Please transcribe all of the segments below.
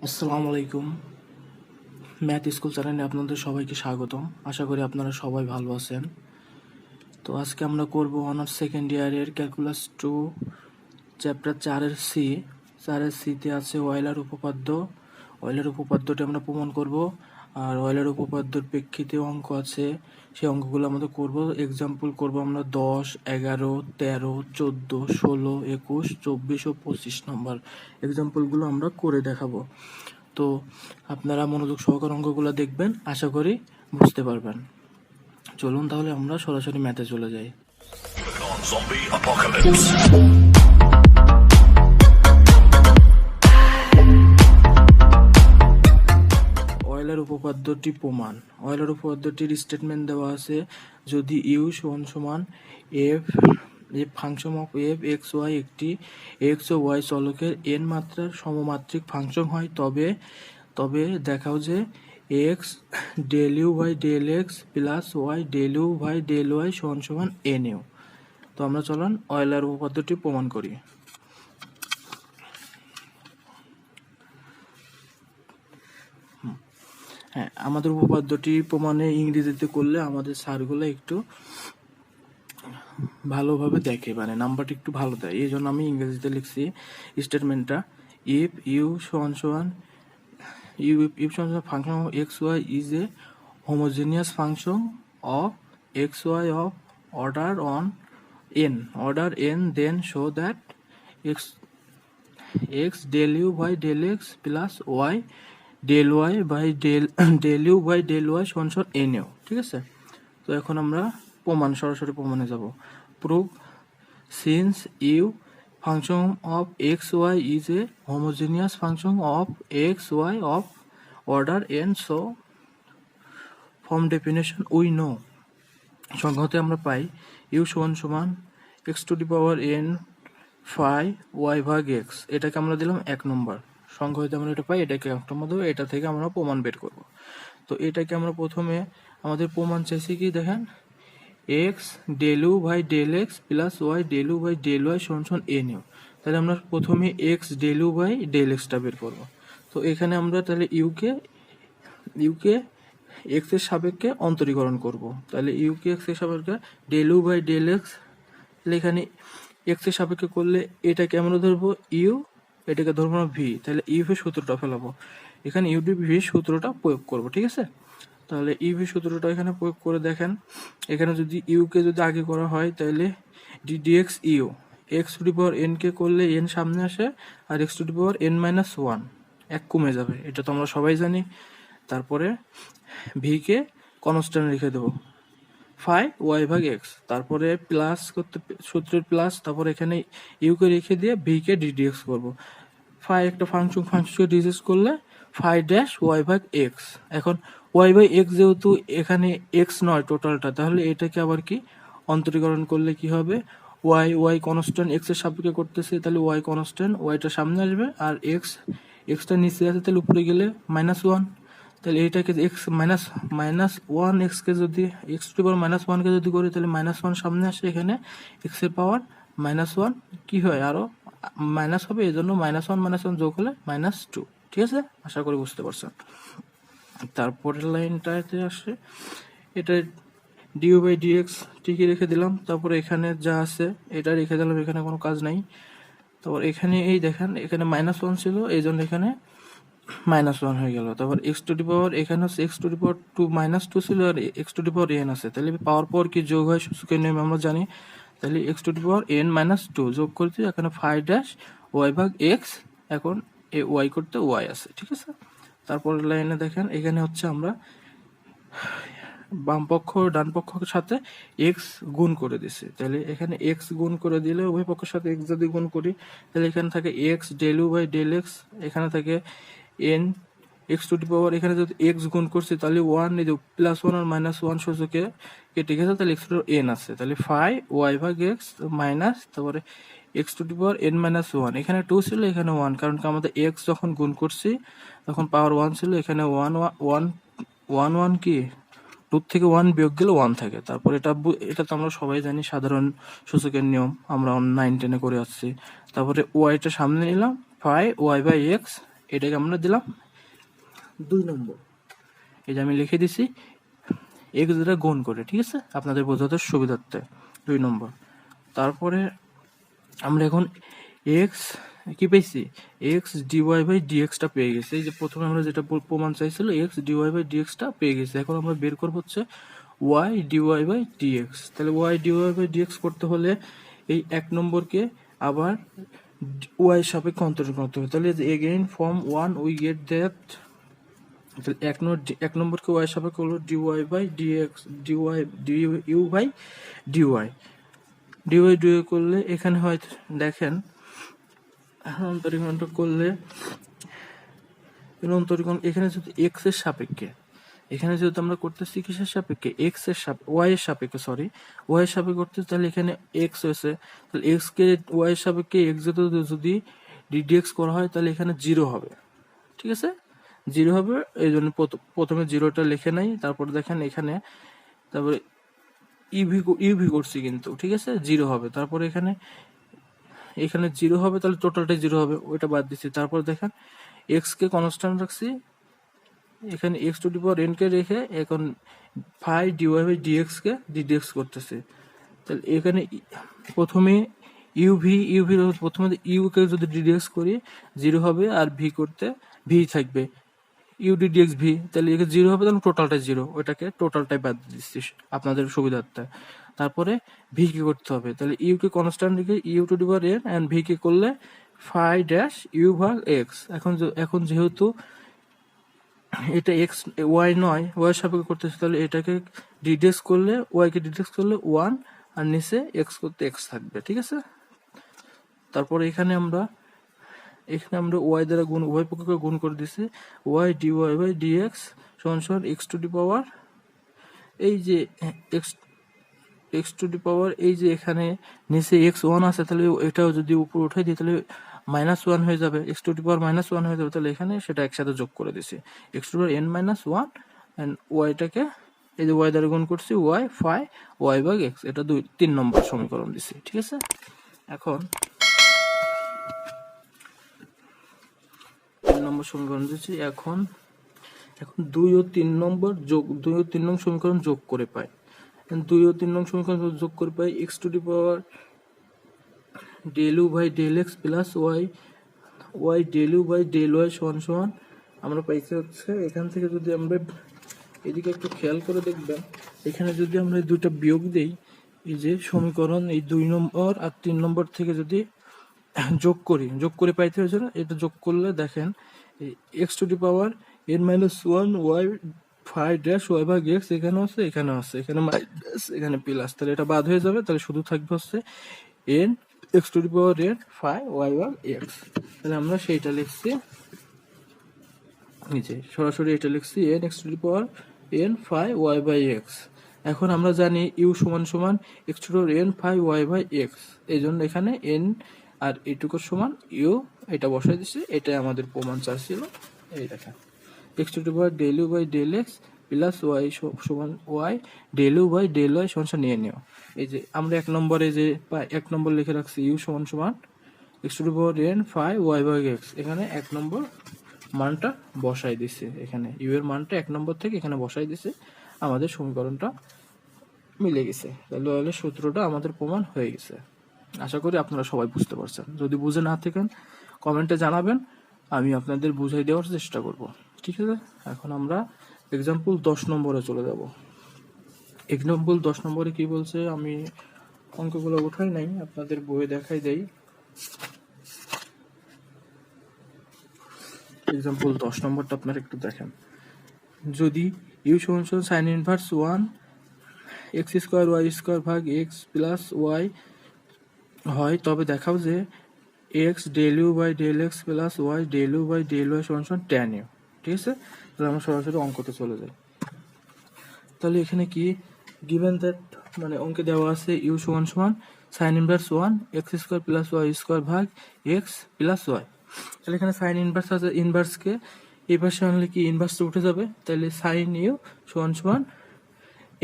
আসসালামু আলাইকুম। Math school চ্যানেলে আপনাদের সবাইকে স্বাগতম। আশা করি আপনারা সবাই ভালো আছেন। তো আজকে আমরা করব অনার্স সেকেন্ড ইয়ারের ক্যালকুলাস 2 চ্যাপ্টার 4-এর সিতে আছে অয়েলার উপপাদ্য। অয়েলার উপপাদ্যটি আমরা প্রমাণ করব, আর অয়েলার উপপাদ্যর প্রেক্ষিতে অঙ্ক আছে, সেই অঙ্কগুলো আমাদের করব। এক্সাম্পল করব আমরা 10, 11, 13, 14, 16, 21, 24 ও 25 নম্বর এক্সাম্পলগুলো আমরা করে দেখাবো। তো আপনারা মনোযোগ সহকারে অঙ্কগুলো দেখবেন, আশা করি বুঝতে পারবেন। চলুন তাহলে আমরা সরাসরি ম্যাথে চলে যাই। অয়েলার উপপাদ্যটি প্রমাণ। অয়েলার উপপাদ্যটির স্টেটমেন্ট দেওয়া আছে, যদি ইউ সমান f function of f x y একটি এক্স ও ওয়াই চলকের এন মাত্রার সমমাত্রিক ফাংশন হয়, তবে দেখাও যে x del you by del x plus Y del you by del Y সমান এন ইউ। তো আমরা চলুন অয়েলার উপপাদ্যটি প্রমাণ করি। হ্যাঁ, আমাদের উপপাদ্যটি প্রমাণে ইংরেজিতে করলে আমাদের স্যারগুলো একটু ভালোভাবে দেখে, মানে নাম্বারটা একটু ভালো দেয়, এই জন্য আমি ইংরেজিতে লিখছি স্টেটমেন্টটা। ইফ ইউ সমান function of x Y is a homogeneous function of x Y of order n, then show that x del u by del x plus y del y by del u by del y সমান n u। ঠিক আছে, তো এখন আমরা সরাসরি প্রমাণে যাব। Prove since U function of x Y is a homogeneous function of x Y of order n, so from definition we know, সংজ্ঞাতে আমরা পাই ইউ সমান x to the power N phi Y ভাগ এক্স। এটাকে আমরা দিলাম 1 নম্বর সংখ্যা হইতে আমরা এটা পাই, এটাকে 1 নম্বর দেবো, এটা থেকে আমরা প্রমাণ বের করব। তো এটাকে আমরা প্রথমে আমাদের প্রমাণ চাইছি কি দেখেন, x del you by del x plus Y del you by del Y সমান এন ইউ। তাহলে আমরা প্রথমে x del you by del এক্সটা বের করবো। তো এখানে আমরা তাহলে ইউকে এক্স এর সাপেক্ষে অন্তরীকরণ করব। তাহলে ইউকে এক্স এর সাপেক্ষে del you by del x, তাহলে এখানে এক্স এর সাপেক্ষে করলে এটাকে আমরা ধরবো ইউ, এটাকে ধরবো না ভি, তাহলে ইউ ভি সূত্রটা ফেলাবো, এখানে ইউডি ভি সূত্রটা প্রয়োগ করব। ঠিক আছে, তাহলে ইউভি সূত্রটা এখানে প্রয়োগ করে দেখেন, এখানে যদি ইউকে যদি আগে করা হয় তাহলে DX U, X to the power N কে করলে এন সামনে আসে, আর X to the power N minus one এক কমে যাবে, এটা তো আমরা সবাই জানি। তারপরে ভি কে কনস্ট্যান্ট রেখে দেবো ফাই ওয়াই ভাগ এক্স, তারপরে প্লাস করতে সূত্রের প্লাস, তারপরে এখানে ইউকে রেখে দিয়ে ভি কে ডিডিএক্স করবো। ফাই একটা ফাংশনকে ডিডিএক্স করলে ফাই ড্যাশ ওয়াই ভাগ এক্স। এখন ওয়াই বাই এক্স যেহেতু এখানে এক্স নয় টোটালটা, তাহলে এটাকে আবার কি অন্তরীকরণ করলে কি হবে, ওয়াই কনস্ট্যান্ট এক্স এর সাপেক্ষে করতেছে, তাহলে ওয়াই কনস্ট্যান্ট ওয়াইটা সামনে আসবে, আর এক্সটা নিচে আছে, তাহলে উপরে গেলে মাইনাস ওয়ান। তাহলে এইটাকে এক্স মাইনাস ওয়ান এক্সকে যদি এক্স টু পাওয়ার মাইনাস ওয়ানকে যদি করি, তাহলে মাইনাস ওয়ান সামনে আসে, এখানে এক্স এর পাওয়ার মাইনাস ওয়ান কি হয় আরো মাইনাস হবে, এই জন্য মাইনাস ওয়ান যোগ হলে মাইনাস টু। ঠিক আছে, আশা করি বুঝতে পারছেন। তারপরের লাইনটাতে আসে, এটা ডিউ বাই ডিএক্স ঠিকই রেখে দিলাম, তারপরে এখানে যা আছে এটা রেখে দিলাম, এখানে কোনো কাজ নাই। তারপর এখানে এই দেখেন এখানে মাইনাস ওয়ান ছিল, এই জন্য এখানে মাইনাস ওয়ান হয়ে গেল। তারপর এক্স টু দি পাওয়ার এখানে হচ্ছে X to the power two minus two ছিল, আর X to the power N আছে, তাহলে পাওয়ার পর কি যোগ হয় সূচকের নিয়ম আমরা জানি, তাহলে x to the power N minus two যোগ করতে এখানে ফাই ড্যাশ ওয়াই ভাগ এক্স, এখন এ ওয়াই করতে ওয়াই আছে। ঠিক আছে, তারপরের লাইনে দেখেন এখানে হচ্ছে আমরা বাম পক্ষ ডান পক্ষের সাথে এক্স গুণ করে দিছি, তাহলে এখানে এক্স গুণ করে দিলে উভয় পক্ষের সাথে এক্স যদি গুণ করি, তাহলে এখানে থাকে x del you by del x, এখানে থাকে n x to the power, এখানে যদি এক্স গুণ করছি তাহলে ওয়ান, এই যে প্লাস ওয়ান আর মাইনাস ওয়ান সূচকে কেটে গেছে, তাহলে এক্স টু এন আছে, তাহলে ফাই ওয়াই ভাগ এক্স মাইনাস, তারপরে x to the power N minus one, এখানে টু ছিল এখানে ওয়ান, কারণ কি আমাদের এক্স যখন গুণ করছি তখন পাওয়ার ওয়ান ছিল, এখানে ওয়ান কি টু থেকে ওয়ান বিয়োগ গেলে ওয়ান থাকে। তারপর এটা তো আমরা সবাই জানি, সাধারণ সূচকের নিয়ম, আমরা 9-10 করে আসছি। তারপরে ওয়াইটা সামনে নিলাম, ফাই ওয়াই বাই এক্স, এটাকে আমরা দিলাম 2 নম্বর। এই যে আমি লিখে দিছি এক্স দ্বারা গুণ করে, ঠিক আছে, আপনাদের বোঝাতে সুবিধার্থে 2 নম্বর। তারপরে আমরা এখন এক্স কি পেয়েছি, এক্স ডিওয়াই বাই ডিএক্সটা পেয়ে গেছি। এই যে প্রথমে আমরা যেটা প্রমাণ চাইছিল এক্স ডিওয়াই বাই ডিএক্সটা পেয়ে গেছি। এখন আমরা বের করবো হচ্ছে ওয়াই ডিওয়াই বাই ডিএক্স। তাহলে ওয়াই ডিওয়াই বাই ডিএক্স করতে হলে এই 1 নম্বরকে আবার ওয়াই সাপেক্ষে অন্তরণ করতে হবে। তাহলে again form 1 we get that, তাহলে 1 নম্বরকে ওয়াই সাপেক্ষে হলো dy by dx, dy u by dy. Dy dy করলে এখানে হয় দেখেন অন্তরীকরণটা করলে অন্তরীকরণ এখানে যদি এক্স এর সাপেক্ষে, এখানে যেহেতু আমরা করতেছি কিসের সাপেক্ষে, এক্স এর ওয়াই এর সাপেক্ষে, সরি ওয়াই এর সাপেক্ষে করতে, তাহলে এখানে এক্স হয়েছে, তাহলে এক্স কে ওয়াই এর সাপেক্ষে এক্স যদি ডিডিএক্স করা হয় তাহলে এখানে 0 হবে, ঠিক আছে 0 হবে। এই জন্য প্রথমে 0টা লিখে নাই, তারপরে দেখেন এখানে তারপরে ইউভি করছি কিন্তু, ঠিক আছে 0 হবে। তারপরে এখানে 0 হবে, তাহলে টোটালটাই 0 হবে, ওইটা বাদ দিচ্ছি। তারপর দেখেন এক্স কে কনস্ট্যান্ট রাখছি, এখানে x to the power N কে রেখে এখন ফাই ডিওয়াই বাই ডিএক্স কে ডিডিএক্স করতেছে। তাহলে এখানে প্রথমে ইউভি প্রথমে ইউ কে যদি ডিডিএক্স করি 0 হবে, আর ভি করতে ভি থাকবে, ইউ ডিডিএক্স ভি, তাহলে এখানে 0 হবে, তাহলে টোটালটাই 0, ওইটাকে টোটালটাই বাদ দিচ্ছি আপনাদের সুবিধার্থে। তারপরে ভি কে করতে হবে, তাহলে ইউ কে কনস্ট্যান্ট রেখে u to the power n and v কে করলে ফাই ড্যাশ ইউ ভাগ এক্স। এখন যেহেতু এটা এক্স ওয়াই নয়, ওয়াই সাপেক্ষে করতেছে, তাহলে এটাকে ডিডিএক্স করলে ওয়াই কে ডিডিএক্স করলে 1 আর নিচে এক্স করতে এক্স থাকবে, ঠিক আছে। তারপরে এখানে আমরা ওয়াই দ্বারা গুণ, উভয় পক্ষকে গুণ করে দিছি, ওয়াই ডিওয়াই বাই ডিএক্স সমান এক্স টু দি পাওয়ার, এই যে এক্স টু দি পাওয়ার, এই যে এখানে নিচে x1 আছে, তাহলে এটাও যদি উপর উঠাই দিই তাহলে -1 হয়ে যাবে, এক্স টু দি পাওয়ার -1 হয়ে যাবে। তাহলে এখানে সেটা একসাথে যোগ করে দিছি, X to the power n-1 and ওয়াইটাকে এই যে ওয়াই দ্বারা গুণ করছি, ওয়াই ফাই ওয়াই ভাগ এক্স, এটা 3 নম্বর সমীকরণ দিছি, ঠিক আছে। এখন 3 নম্বর সমীকরণ দিচ্ছি। এখন 2 ও 3 নম্বর সমীকরণ যোগ করে পাই, 2 ও 3 নং সমীকরণ যোগ করে পাই X to the power del you by del x plus Y del you by del Y সমান আমরা পাইছি হচ্ছে, এখান থেকে যদি আমরা এদিকে একটু খেয়াল করে দেখবেন, এখানে যদি আমরা এই দুইটা বিয়োগ দেই, এই যে সমীকরণ এই 2 নম্বর আর 3 নম্বর থেকে যদি যোগ করে পাইতে হয়েছে না, এটা যোগ করলে দেখেন x to the power n-1 y phi dash y ভাগ এক্স এখানে আছে, এখানে মাইনাস, এখানে প্লাস, তাহলে এটা বাদ হয়ে যাবে, তাহলে শুধু থাকবে হচ্ছে n x to the power N phi Y ভাগ এক্স। তাহলে আমরা সেইটা লিখছি নিচে, সরাসরি এটা লিখছি n x to the power N phi y by x. এখন আমরা জানি ইউ সমান x to the power N phi y by x, এই জন্য এখানে এন আর এইটুকু সমান ইউ, এটা বসাই দিচ্ছি, এটাই আমাদের প্রমাণ চাচ্ছিল। এই দেখেন x to the power del you by del x plus Y সমান Y del you by del Y সমান নিয়ে নিও। এই যে আমরা 1 নম্বরে যে 1 নম্বর লিখে রাখছি ইউ সমান x to the power N phi y by x, এখানে 1 নম্বর মানটা বসাই দিছে, এখানে ইউ এর মানটা 1 নম্বর থেকে এখানে বসাই দিছে, আমাদের সমীকরণটা মিলে গেছে। তাহলে সূত্রটা আমাদের প্রমাণ হয়ে গেছে। আশা করি আপনারা সবাই বুঝতে পারছেন, যদি বুঝে না থাকেন কমেন্টে জানাবেন, আমি আপনাদের বুঝাই দেওয়ার চেষ্টা করব, ঠিক আছে। এখন আমরা এক্সাম্পল 10 নম্বরে চলে যাব। এক্সাম্পল 10 নম্বরে কি বলছে, আমি অঙ্কগুলো উঠাই নাই, আপনাদের বইয়ে দেখাই দেই। এক্সাম্পল 10 নম্বরটা আপনারা একটু দেখেন, যদি ইউ সমান sine inverse 1 x square y square ভাগ এক্স প্লাস ওয়াই হয়, তবে দেখাও যে x del you by del x plus Y del you by del Y সমান ট্যান ইউ, ঠিক আছে। তাহলে আমরা সরাসরি অঙ্কতে চলে যাই। তাহলে এখানে কি গিভেন দ্যাট, মানে অঙ্কে দেওয়া আছে ইউ সমান sine inverse 1 x square plus y square ভাগ এক্স প্লাস ওয়াই। তাহলে এখানে সাইন ইনভার্স আছে, ইনভার্সকে এই পাশে আনলে কি ইনভার্সটা উঠে যাবে, তাহলে সাইন ইউ সমান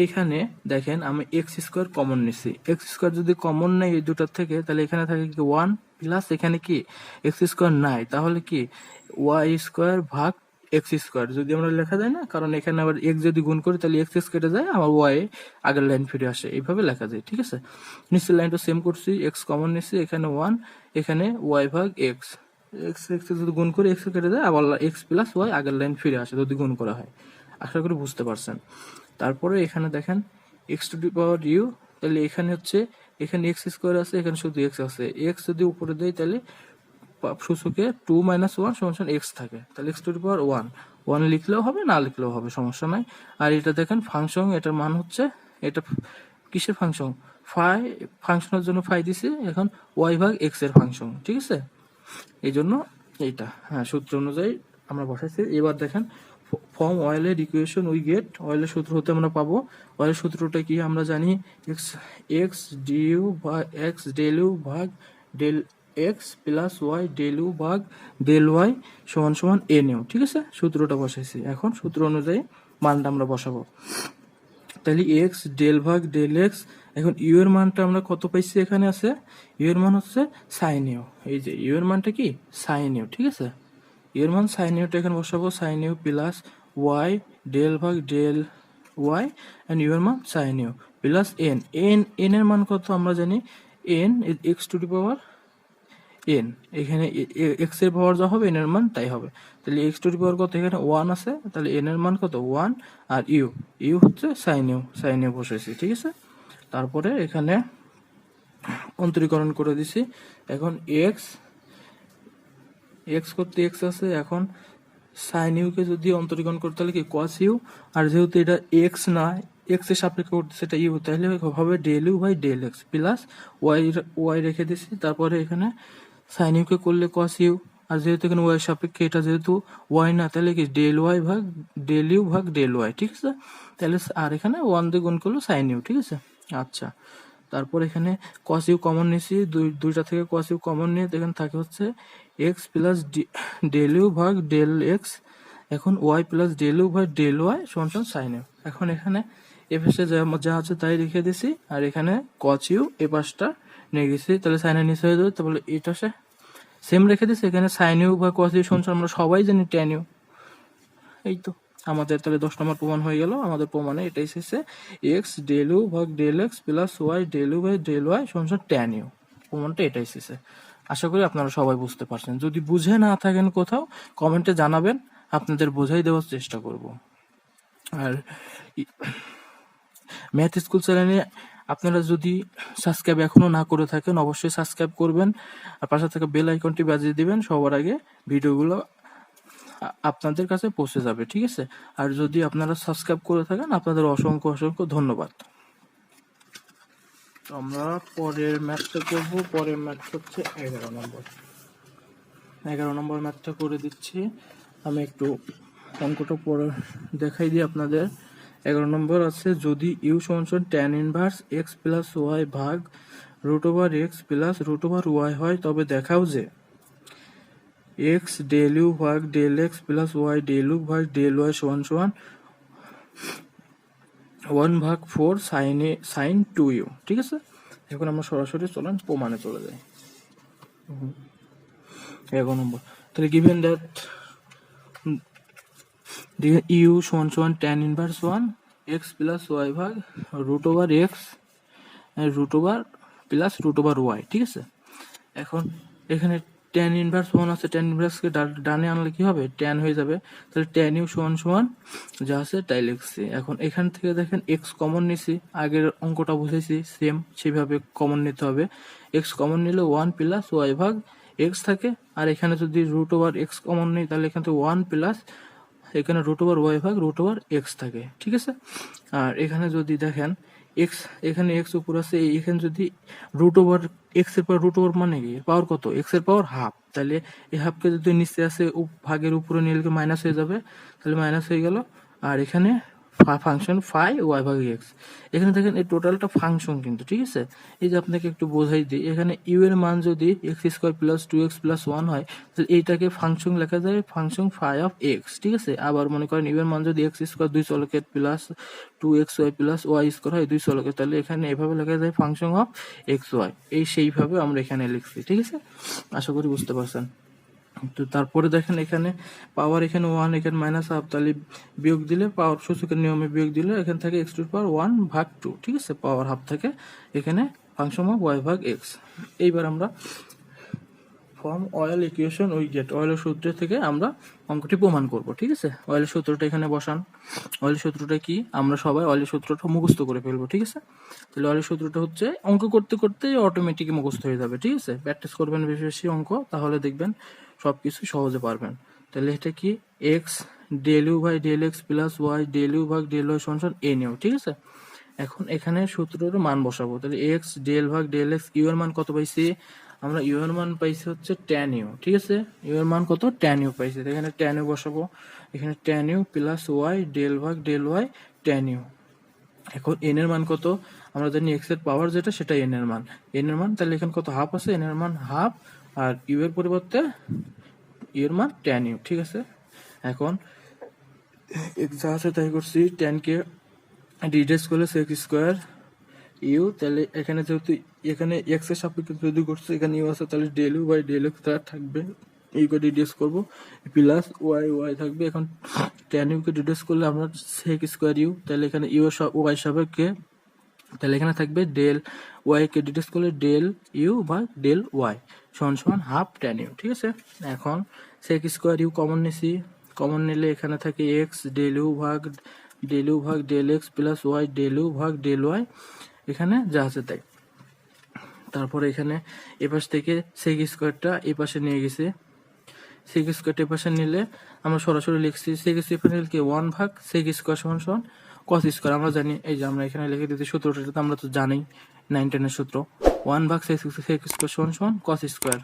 এখানে দেখেন আমি এক্স স্কোয়ার কমন নিছি, এক্স স্কোয়ার যদি কমন নেই এই দুটার থেকে, তাহলে এখানে থাকে কি 1 প্লাস এখানে কি এক্স স্কোয়ার নাই, তাহলে কি ওয়াই স্কোয়ার ভাগ এক্স স্কোয়ার যদি আমরা লেখা যায় না, কারণ এখানে আবার এক্স যদি গুণ করি তাহলে এক্স এক্স কেটে যায়, আমার ওয়াই আগের লাইন ফিরে আসে, এইভাবে লেখা যায়। ঠিক আছে, নিচের লাইনটা সেম করছি, এক্স কমন নিচ্ছি, এখানে 1, এখানে ওয়াই ভাগ এক্স, এক্স এক্স যদি গুণ করে এক্স কেটে যায়, আবার এক্স প্লাস ওয়াই আগের লাইন ফিরে আসে যদি গুণ করা হয়। আশা করি বুঝতে পারছেন। তারপরে এখানে দেখেন x to the power u, তাহলে এখানে হচ্ছে এখানে এক্স স্কোয়ার আছে, এখানে শুধু এক্স আছে, এক্স যদি উপরে দেয় তাহলে সূচকে 2 - 1 সমান এক্স থাকে, তাহলে এক্স টু দি পাওয়ার 1 লিখলেও হবে, না লিখলেও হবে, সমস্যা নাই। আর এটা দেখেন ফাংশন, এটার মান হচ্ছে, এটা কিসের ফাংশন, ফাংশনের জন্য ফাই দিছি, এখন ওয়াই ভাগ এক্স এর ফাংশন। ঠিক আছে, এই জন্য এইটা হ্যাঁ সূত্র অনুযায়ী আমরা বসাইছি। এবার দেখেন ফর্ম অয়েলের ইকুয়েশন উই গেট, অয়েলের সূত্র হতে আমরা পাবো, অয়েলের সূত্রটা কি আমরা জানি, এক্স এক্স ডিউ বা এক্স ডেল ইউ ভাগ del x plus Y del you ভাগ ডেল ওয়াই সমান সমান এন ইউ। ঠিক আছে, সূত্রটা বসাইছি, এখন সূত্র অনুযায়ী মানটা আমরা বসাবো। তাহলে এক্স ডেল ভাগ ডেল এক্স, এখন ইউ এর মানটা আমরা কত পাইছি, এখানে আছে ইউ এর মান হচ্ছে সাইন ইউ, এই যে ইউ এর মানটা কি সাইন ইউ। ঠিক আছে, ইউ এর মান সাইন ইউটা এখানে বসাবো, sine u plus Y del ভাগ ডেল ওয়াই এন্ড ইউ এর মান sine u plus n, n এর মান কত আমরা জানি, n x to the power n, এখানে এক্স এর পাওয়ার যা হবে এন এর মান তাই হবে, তাহলে এক্স টু দি পাওয়ার কত, এখানে 1 আছে, তাহলে এন এর মান কত 1, আর ইউ হচ্ছে সাইন ইউ বসেছি। ঠিক আছে, তারপরে এখানে অন্তরীকরণ করে দিছি, এখন এক্স করতে এক্স আছে, এখন সাইন ইউকে যদি অন্তরীকরণ করতে হলে কি কস ইউ, আর যেহেতু এটা এক্স না, এক্স এর সাপেক্ষে করতে সেটা ইউ, তাহলে হবে del you by del x plus y রেখে দিছি, তারপরে এখানে সাইন ইউকে করলে কস ইউ, আর যেহেতু এখানে ওয়াই সাপেক্ষে এটা যেহেতু ওয়াই না, তাহলে কি ডেল ওয়াই ভাগ ডেল ইউ ভাগ ডেল ওয়াই। ঠিক আছে, তাহলে আর এখানে 1 দিয়ে গুণ করলো সাইন ইউ। ঠিক আছে, আচ্ছা, তারপর এখানে কস ইউ কমন নিয়েছি, দুইটা থেকে কস ইউ কমন নিয়ে এখানে থাকে হচ্ছে এক্স প্লাস ডেল ইউ ভাগ ডেল এক্স, এখন ওয়াই প্লাস ডেল ইউ ভাগ ডেল ওয়াই সমান সমান সাইন ইউ। এখন এখানে এ পাশে যা আছে তাই রেখে দিছি, আর এখানে কস ইউ এ পাশটা নিয়ে গেছি, তাহলে সাইন এর নিচে হয়ে যাবে, তাহলে এটা সেম রেখে দিছি, এখানে সাইন ইউ বা কস ইউ সমান সমান আমরা সবাই জানি ট্যান ইউ। এই তো আমাদের তাহলে 10 নম্বর প্রমাণ হয়ে গেল, আমাদের প্রমাণে এটাই এসেছে এক্স ডেল ইউ ভাগ del x plus Y del you by del Y সমান সমান ট্যান ইউ, প্রমাণটা এটাই এসেছে। আশা করি আপনারা সবাই বুঝতে পারছেন, যদি বুঝে না থাকেন কোথাও কমেন্টে জানাবেন, আপনাদের বোঝাই দেওয়ার চেষ্টা করব। আর ম্যাথ স্কুল চ্যানেলে আপনারা যদি সাবস্ক্রাইব এখনো না করে থাকেন অবশ্যই সাবস্ক্রাইব করবেন, আর পাশে থাকা বেল আইকনটি বাজিয়ে দিবেন, সবার আগে ভিডিওগুলো আপনাদের কাছে পৌঁছে যাবে। ঠিক আছে, আর যদি আপনারা সাবস্ক্রাইব করে থাকেন আপনাদের অসংখ্য অসংখ্য ধন্যবাদ। আমরা পরের ম্যাথটা করব, পরের ম্যাথ হচ্ছে 11 নম্বর ম্যাথটা করে দিচ্ছি। আমি একটু অঙ্কটা পরে দেখাই দিই আপনাদের। 11 নম্বর আছে, যদি ইউ সমান tan inverse X plus Y ভাগ root over X plus root over Y হয়, তবে দেখাও যে এক্স ডেল ইউ ভাগ del x plus Y del you ভাগ ডেল ওয়াই সমান সমান 1/4 সাইন 2u। ঠিক আছে, এখন আমরা সরাসরি চলেন প্রমাণে চলে যাই। 11 নম্বর, তাহলে গিভেন দ্যাট ইউ সমান সমান tan inverse 1 X plus Y ভাগ root over X root over plus root over Y. ঠিক আছে, এখন এখানে ট্যান ইনভার্স 1 আছে, ট্যান ইনভার্সকে ডানে আনলে কি হবে, ট্যান হয়ে যাবে, তাহলে ট্যান ইউ সমান সমান যা আছে তাই লিখছি। এখন এখান থেকে দেখেন এক্স কমন নিছি, আগের অঙ্কটা বুঝেছি সেম সেভাবে কমন নিতে হবে। এক্স কমন নিলে 1 প্লাস ওয়াই ভাগ এক্স থাকে, আর এখানে যদি রুট ওভার এক্স কমন নিই তাহলে এখান থেকে 1 প্লাস এখানে রুট ওভার ওয়াই ভাগ রুট ওভার এক্স থাকে। ঠিক আছে, আর এখানে যদি দেখেন এক্স, এখানে এক্স উপর আছে, এখানে যদি রুট ওভার এক্স এর পাওয়ার রুট ওভার মানে কি পাওয়ার কত, এক্স এর পাওয়ার হাফ, তাহলে এই হাফকে যদি নিচে আসে ভাগের উপরে নিলে মাইনাস হয়ে যাবে, তাহলে মাইনাস হয়ে গেল, আর এখানে ফাংশন ফাই ওয়াই ভাগ এক্স। এখানে দেখেন এই টোটালটা ফাংশন কিন্তু, ঠিক আছে। এই যে আপনাকে একটু বোঝাই দিই, এখানে ইউ এর মান যদি x square plus 2x plus 1 হয়, তাহলে এইটাকে ফাংশন লেখা যায় ফাংশন ফাই অফ এক্স, ঠিক আছে। আবার মনে করেন ইউ এর মান যদি এক্স স্কোয়ার 2 চলকের plus 2xy plus y square হয় 2 চলকের, তাহলে এখানে এভাবে লেখা যায় ফাংশন অফ এক্স ওয়াই। এই সেইভাবে আমরা এখানে লিখছি, ঠিক আছে। আশা করি বুঝতে পারছেন। তো তারপরে দেখেন এখানে পাওয়ার এখানে 1, এখানে মাইনাস হাফ, তাহলে বিয়োগ দিলে পাওয়ার সূচকের নিয়মে বিয়োগ দিলে এখান থেকে x টু পাওয়ার 1 ভাগ 2, ঠিক আছে। পাওয়ার হাফ থেকে এখানে ফাংশন অফ y ভাগ x। এইবার আমরা form Euler equation we get, অয়েলের সূত্র থেকে আমরা অঙ্কটি প্রমাণ করব, ঠিক আছে। অয়েলের সূত্রটা এখানে বসান। অয়েলের সূত্রটা কি, আমরা সবাই অয়েলের সূত্রটা মুখস্থ করে ফেলবো, ঠিক আছে। তাহলে অয়েলের সূত্রটা হচ্ছে, অঙ্ক করতে করতে অটোমেটিক মুখস্থ হয়ে যাবে, ঠিক আছে। প্র্যাকটিস করবেন বেশি বেশি অঙ্ক, তাহলে দেখবেন সব কিছু সহজে পারবেন। তাহলে এটা কি, x del you by del x plus Y del you ভাগ ডেল ওয়াই সমান এন ইউ, ঠিক আছে। এখন এখানে সূত্রের মান বসাবো। তাহলে এক্স ডেল ভাগ ডেল এক্স, ইউ এর মান কত পাইছি আমরা, ইউ এর মান পাইছি হচ্ছে ট্যান ইউ, ঠিক আছে। ইউ এর মান কত, ট্যান ইউ পাইছি। এখানে ট্যান ইউ বসাবো, এখানে tan u plus Y del ভাগ ডেল ওয়াই ট্যান ইউ। এখন এন এর মান কত, আমরা জানি এক্স এর পাওয়ার যেটা সেটা এন এর মান, এন এর মান তাহলে এখানে কত, হাফ আছে, এন এর মান হাফ, আর ইউ এর পরিবর্তে ইউ এর মান ট্যান ইউ, ঠিক আছে। এখন এক্স যা আছে তাই করছি, ট্যান কে ডিডেস করলে সেক স্কোয়ার ইউ, তাহলে এখানে যেহেতু এখানে এক্স এর সাপেক্ষে যদি করছে, এখানে ইউ আছে, তাহলে del you by del x থাকবে, ইউকে ডিডিউস করবো, প্লাস ওয়াই ওয়াই থাকবে। এখন ট্যান ইউকে ডিডিউস করলে আমরা সেক স্কোয়ার ইউ, তাহলে এখানে ইউ ওয়াই সাপেক্ষে, তাহলে এখানে থাকবে ডেল ওয়াই কে ডিডিউস করলে ডেল ইউ বা ডেল ওয়াই সমান সমান হাফ ট্যান ইউ, ঠিক আছে। এখন সেক স্কোয়ার ইউ কমন নিছি, কমন নিলে এখানে থাকে এক্স ডেল ইউ ভাগ del x plus Y del you ভাগ ডেল ওয়াই, এখানে যা আছে তাই। তারপরে এখানে এপাশ থেকে সেক স্কোয়ারটা এ পাশে নিয়ে গেছে, সেক স্কোয়ারটা এ পাশে নিলে আমরা সরাসরি লিখছি সেক স্কোয়ার কে 1 ভাগ সেক স্কোয়ার সমান সমান কস স্কোয়ার। আমরা জানি, এই যে আমরা এখানে লিখে দিতে সূত্রটা তো আমরা তো জানি 9 10 এর সূত্র, 1 ভাগ সেক স্কোয়ার সমান সমান কস স্কোয়ার।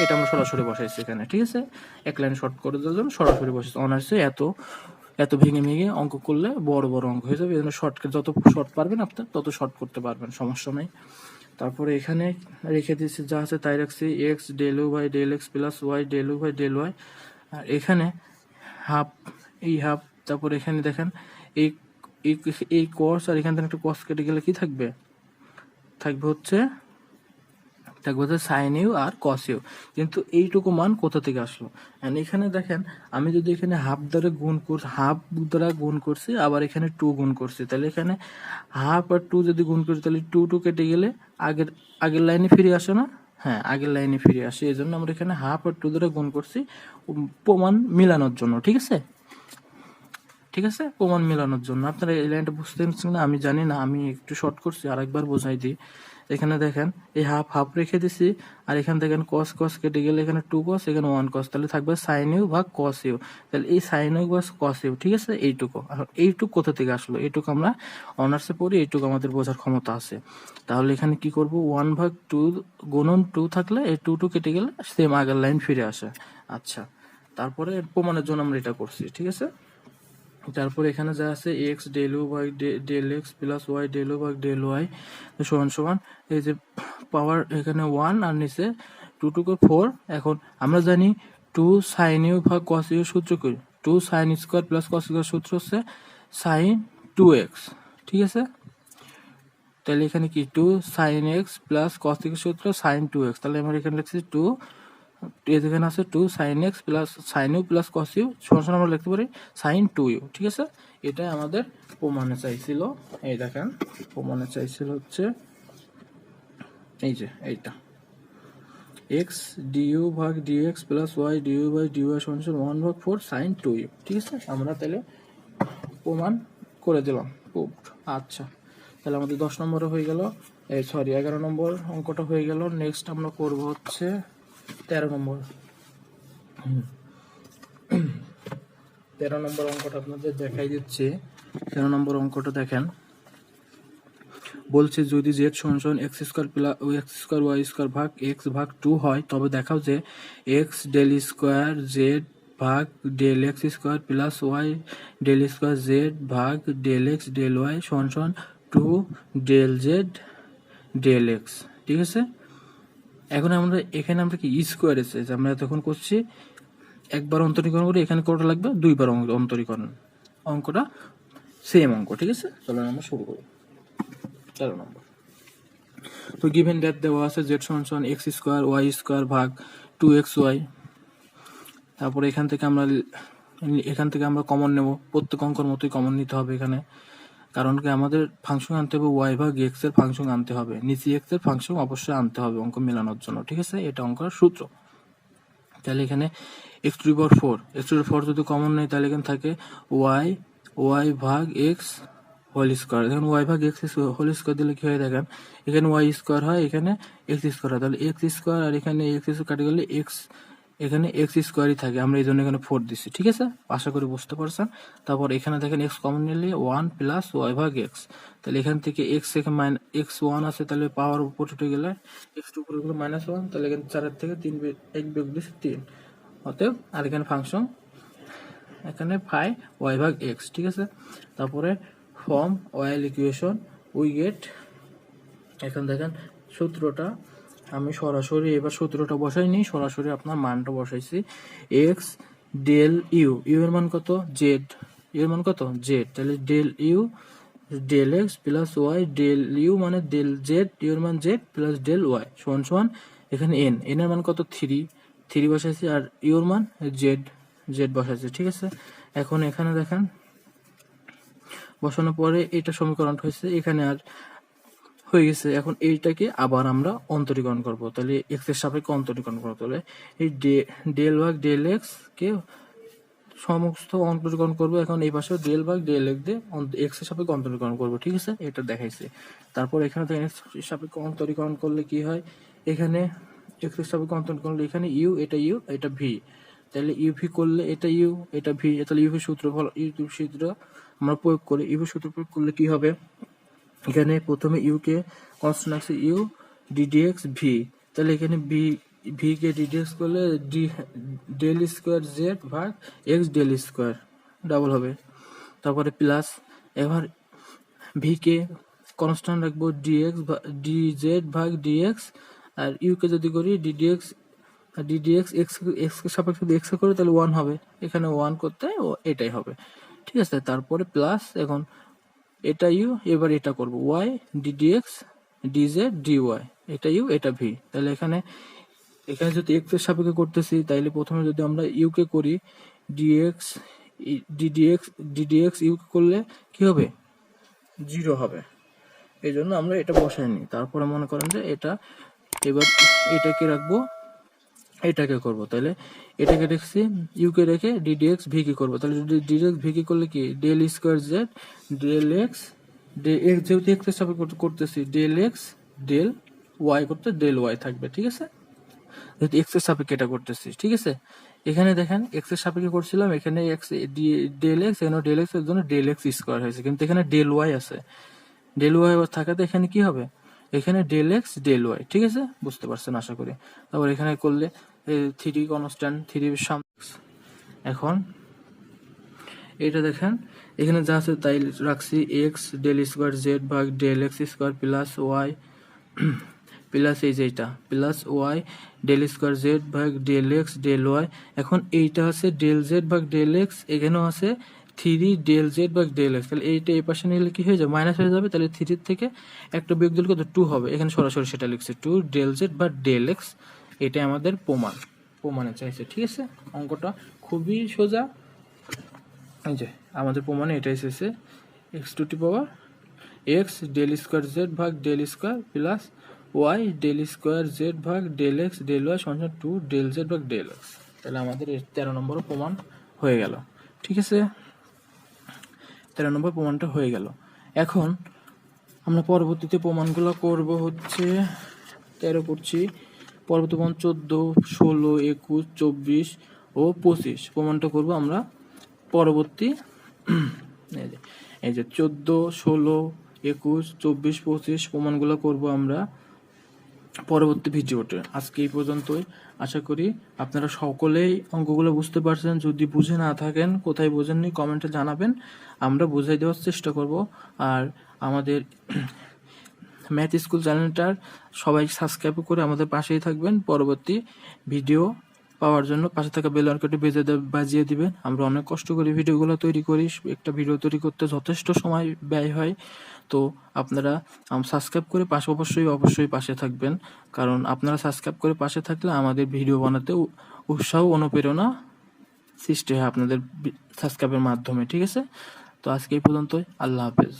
এটা আমরা সরাসরি বসাইছি এখানে, ঠিক আছে। এক লাইন শর্ট করে দেওয়ার জন্য সরাসরি বসাইছি। অনার্সে এত ভেঙে ভেঙে অঙ্ক করলে বড় বড় অঙ্ক হয়ে যাবে, এই জন্য শর্টকে যত শর্ট পারবেন আপনার তত শর্ট করতে পারবেন, সমস্যা নাই। তারপরে এখানে রেখে দিচ্ছি যা আছে তাই রাখছি, x del you by del x plus Y del you by del Y, আর এখানে হাফ, এই হাফ। তারপরে এখানে দেখেন এই এই কস, আর এখান থেকে একটা কস কেটে গেলে কি থাকবে, থাকবে হচ্ছে সাইন ইউ আর কস ইউ। কিন্তু এইটুকু মান কোথা থেকে আসলো, এখানে দেখেন আমি যদি এখানে হাফ দ্বারা গুণ করছি, আবার এখানে 2 গুণ করছি, তাহলে এখানে হাফ আর 2 যদি গুণ করছি, তাহলে 2 কেটে গেলে আগের লাইনে ফিরে আসে না, হ্যাঁ আগের লাইনে ফিরে আসে। এই জন্য আমরা এখানে হাফ আর 2 দ্বারা গুণ করছি প্রমাণ মিলানোর জন্য, ঠিক আছে। প্রমাণ মেলানোর জন্য। আপনারা এই লাইনটা বুঝতে পারছেন না, আমি জানি না, আমি একটু শর্ট করছি, আরেকবার বোঝাই দিই। এখানে দেখেন এই হাফ রেখে দিছি, আর এখানে দেখেন কস কেটে গেলে এখানে 2 কস, এখানে 1 কস, তাহলে থাকবে সাইন ইউ ভাগ কস ইউ। তাহলে এই সাইন ইউ ভাগ কস ইউ, ঠিক আছে। এইটুকু কোথা থেকে আসলো, এইটুকু আমরা অনার্সে পড়ি, এইটুকু আমাদের বোঝার ক্ষমতা আছে। তাহলে এখানে কি করব, 1 ভাগ 2 গুণন 2 থাকলে এই 2 কেটে গেলে সেম আগের লাইন ফিরে আসে। আচ্ছা, তারপরে প্রমাণের জন্য আমরা এটা করছি, ঠিক আছে। তারপরে এখানে যা আছে x del you by del x plus Y del you by del Y সমান সমান, এই যে পাওয়ার এখানে 1 আর নিচে 2 কে 4। এখন আমরা জানি 2 সাইন ইউ ভাগ কস ইউ সূত্র কি, 2 sine square plus cos square সূত্র হচ্ছে সাইন 2x, ঠিক আছে। তাহলে এখানে কি 2 সাইন এক্স প্লাস কস এর সূত্র সাইন 2x, তাহলে আমরা এখানে লিখছি 2, এখানে আছে 2 sine x plus sine u plus cos u সমান আমরা লিখতে পারি সাইন 2u, ঠিক আছে। এটাই আমাদের প্রমাণে চাইছিল। এই দেখেন প্রমাণে চাইছিল হচ্ছে এই যে এইটা, এক্স ডিইউ ভাগ dx plus y du by dy সমান 1 ভাগ 4 সাইন 2u, ঠিক আছে। আমরা তাহলে প্রমাণ করে দিলাম। আচ্ছা, তাহলে আমাদের 10 নম্বরে হয়ে গেল, 11 নম্বর অঙ্কটা হয়ে গেল। নেক্সট আমরা করব হচ্ছে 13 নম্বর। 13 নম্বর অঙ্কটা আপনাদের দেখাই দিচ্ছি। 13 নম্বর অঙ্কটা দেখেন, বলছে যদি জেড সমান x square plus x y square ভাগ এক্স ভাগ 2 হয়, তবে দেখাও যে এক্স ডেল স্কোয়ার জেড ভাগ del x square plus Y del square Z ভাগ ডেল এক্স ডেল ওয়াই সমান সমান 2 ডেল জেড ডেল এক্স। ঠিক আছে, এখন আমরা এখানে আমরা কি স্কোয়ার এসে আমরা তখন করছি একবার অন্তরীকরণ করে, এখানে কটা লাগবে দুইবার অন্তরীকরণ, অঙ্কটা সেম অঙ্ক। ঠিক আছে, চলো আমরা শুরু করি 13 নম্বর। তো গিভেন দ্যাট দেওয়া আছে জেড সমান সমান এক্স স্কোয়ার ওয়াই স্কোয়ার ভাগ 2xy। তারপরে এখান থেকে আমরা কমন নেব, প্রত্যেক অঙ্কর মতোই কমন নিতে হবে এখানে, কারণ কি আমাদের ফাংশন আনতে হবে ওয়াই ভাগ এক্স এর ফাংশন আনতে হবে, নিচে এক্স এর ফাংশন অবশ্যই আনতে হবে অঙ্ক মেলানোর জন্য। ঠিক আছে, এটা অঙ্কের সূত্র। তাহলে এখানে x⁴ যদি কমন নেই তাহলে এখানে থাকে ওয়াই ভাগ এক্স হোল স্কোয়ার। দেখুন ওয়াই ভাগ এক্স হোল স্কোয়ার দিলে কি হয় দেখেন, এখানে ওয়াই স্কোয়ার হয়, এখানে এক্স স্কোয়ার হয়, তাহলে এক্স স্কোয়ার আর এখানে এক্স স্কোয়ার কাটে গেলে এখানে এক্স স্কোয়ারই থাকে, আমরা এই জন্য এখানে 4 দিচ্ছি। ঠিক আছে, আশা করি বুঝতে পারছেন। তারপর এখানে দেখেন এক্স কমন নিলে 1 প্লাস ওয়াই ভাগ এক্স, তাহলে এখান থেকে এক্স এক্স 1 আছে, তাহলে পাওয়ার উপর উঠে গেলে x2 উপরে গেলে -1, তাহলে এখানে 4 থেকে 3 1 বিয়োগ দিচ্ছি 3, অতএব আর এখানে ফাংশন এখানে ফাই ওয়াই ভাগ এক্স। ঠিক আছে, তারপরে form while equation we gate, এখন দেখেন সূত্রটা আমি সরাসরি এবার সূত্রটা বসাইনি, সরাসরি আপনার মানটা বসাইছি। এক্স ডেল ইউ, ইউ এর মান কত জেড, ইউ এর মান কত জেড, তাহলে del u del x plus Y del u মানে ডেল জেড, ইউ এর মান জেড প্লাস ডেল ওয়াই সমান সমান এখানে এন এর মান কত 3 বসাইছি, আর ইউর মান জেড বসাইছি। ঠিক আছে, এখন এখানে দেখেন বসানোর পরে এটা সমীকরণ হয়েছে, এখানে আর হয়ে গেছে। এখন এইটাকে আবার আমরা অন্তরীকরণ করব, তাহলে এক্স এর সাপেক্ষে অন্তরীকরণ করবো, তাহলে এই ডেল ভাগ ডেল এক্স কে সমস্ত অন্তরীকরণ করবো। এখন এই পাশে ডেল ভাগ ডেল এক্স দিয়ে এক্স এর সাপেক্ষে অন্তরীকরণ করবো। ঠিক আছে, এটা দেখাইছে। তারপর এখানে এক্স এর সাপেক্ষে অন্তরীকরণ করলে কি হয়, এখানে এক্স এর সাপেক্ষে অন্তরীকরণ করলে এখানে ইউ এটা ভি, তাহলে ইউভি করলে এটা ইউ এটা ভি, তাহলে ইউভি সূত্র আমরা প্রয়োগ করি। ইউভি সূত্র প্রয়োগ করলে কি হবে, এখানে প্রথমে ইউ কে কনস্ট্যান্ট আছে ইউ ডিডিএক্স ভি, তাহলে এখানে ভি কে ডিডিএক্স করলে ডেল স্কোয়ার জেড ভাগ এক্স ডেল স্কোয়ার ডাবল হবে, তারপরে প্লাস এবার ভি কে কনস্ট্যান্ট রাখবো ডিএক্স ডিজেড ভাগ ডিএক্স, আর ইউ কে যদি করি ডিডিএক্স এক্স কে সাপেক্ষে যদি এক্স করে তাহলে 1 হবে, এখানে 1 করতে এটাই হবে। ঠিক আছে, তারপরে প্লাস এখন এটা ইউ, এবার এটা করব ওয়াই ডিডিএক্স ডিজেড ডিওয়াই, এটা ইউ এটা ভি, তাহলে এখানে যদি এক্স এর সাপেক্ষে করতেছি তাইলে প্রথমে যদি আমরা ইউ কে করি ডিডিএক্স ইউ কে করলে কি হবে 0 হবে, এই জন্য আমরা এটা বসাইনি। তারপরে মনে করেন যে এটা এবার এটাকে রাখবো এটাকে করব, তাহলে এটাকে রেখেছি ইউ কে রেখে ডিডিএক্স ভি কি করবো, তাহলে ডিডিএক্স ভি কি করলে কি del square z del x যেহেতু এক্স এর সাপেক্ষে করতেছি ডেল এক্স ডেল ওয়াই করতে ডেল ওয়াই থাকবে। ঠিক আছে, যেহেতু এক্স এর সাপেক্ষে এটা করতেছি। ঠিক আছে, এখানে দেখেন এক্স এর সাপেক্ষে করছিলাম, এখানে এক্স ডেল এক্স, এখানে ডেল এক্স এর জন্য ডেল এক্স স্কোয়ার হয়েছে, কিন্তু এখানে ডেল ওয়াই আছে, ডেল ওয়াই থাকাতে এখানে কি হবে এখানে ডেল এক্স ডেল ওয়াই। ঠিক আছে, বুঝতে পারছেন আশা করি। তারপর এখানে করলে 3 কনস্ট্যান্ট 3 সামনে, এখন এটা দেখেন এখানে যা আছে তাই রাখছি এক্স ডেল স্কোয়ার জেড ভাগ del x square plus y plus এই যে এটা plus Y del square Z ভাগ ডেল এক্স ডেল ওয়াই। এখন এইটা আছে ডেল জেড ভাগ ডেল এক্স, এখানেও আছে 3 ডেল জেড ভাগ ডেল এক্স, তাহলে এইটা এই পাশে নিলে কি হয়ে যাবে মাইনাস হয়ে যাবে, তাহলে 3 থেকে একটা বিয়োগ দিলে কত 2 হবে, এখানে সরাসরি সেটা লিখছে 2 ডেল জেড বা ডেল এক্স, এটা আমাদের প্রমাণে চাইছে। ঠিক আছে, অঙ্কটা খুবই সোজা, এই যে আমাদের প্রমাণে এটা এসেছে X to the power X del square Z ভাগ del square plus Y del square Z ভাগ ডেল এক্স ডেল ওয়াই সমান 2 ডেল জেড ভাগ ডেল এক্স, তাহলে আমাদের 13 নম্বর প্রমাণ হয়ে গেল। ঠিক আছে, 13 নম্বর প্রমাণটা হয়ে গেল। এখন আমরা পরবর্তীতে প্রমাণগুলো করব হচ্ছে 13 করছি, পরবর্তী প্রমাণ 14 16 21 24 ও 25 প্রমাণটা করব আমরা পরবর্তী এই যে 14 16 21 24 25 প্রমাণগুলো করব আমরা পরবর্তী ভিডিওতে। আজকে এই পর্যন্তই। আশা করি আপনারা সকলেই অঙ্কগুলো বুঝতে পারছেন। যদি বুঝে না থাকেন, কোথায় বোঝেননি কমেন্টে জানাবেন, আমরা বুঝাই দেওয়ার চেষ্টা করব। আর আমাদের ম্যাথ স্কুল চ্যানেলটার সবাই সাবস্ক্রাইব করে আমাদের পাশেই থাকবেন। পরবর্তী ভিডিও পাওয়ার জন্য পাশে থাকা বেল আইকনটি বাজিয়ে দিবেন। আমরা অনেক কষ্ট করে ভিডিওগুলো তৈরি করি। একটা ভিডিও তৈরি করতে যথেষ্ট সময় ব্যয় হয়। তো আপনারা সাবস্ক্রাইব করে পাশে অবশ্যই পাশে থাকবেন, কারণ আপনারা সাবস্ক্রাইব করে পাশে থাকলে আমাদের ভিডিও বানাতে উৎসাহ অনুপ্রেরণা সৃষ্টি হয় আপনাদের সাবস্ক্রাইবের মাধ্যমে। ঠিক আছে, তো আজকে এই পর্যন্তই। আল্লাহ হাফেজ।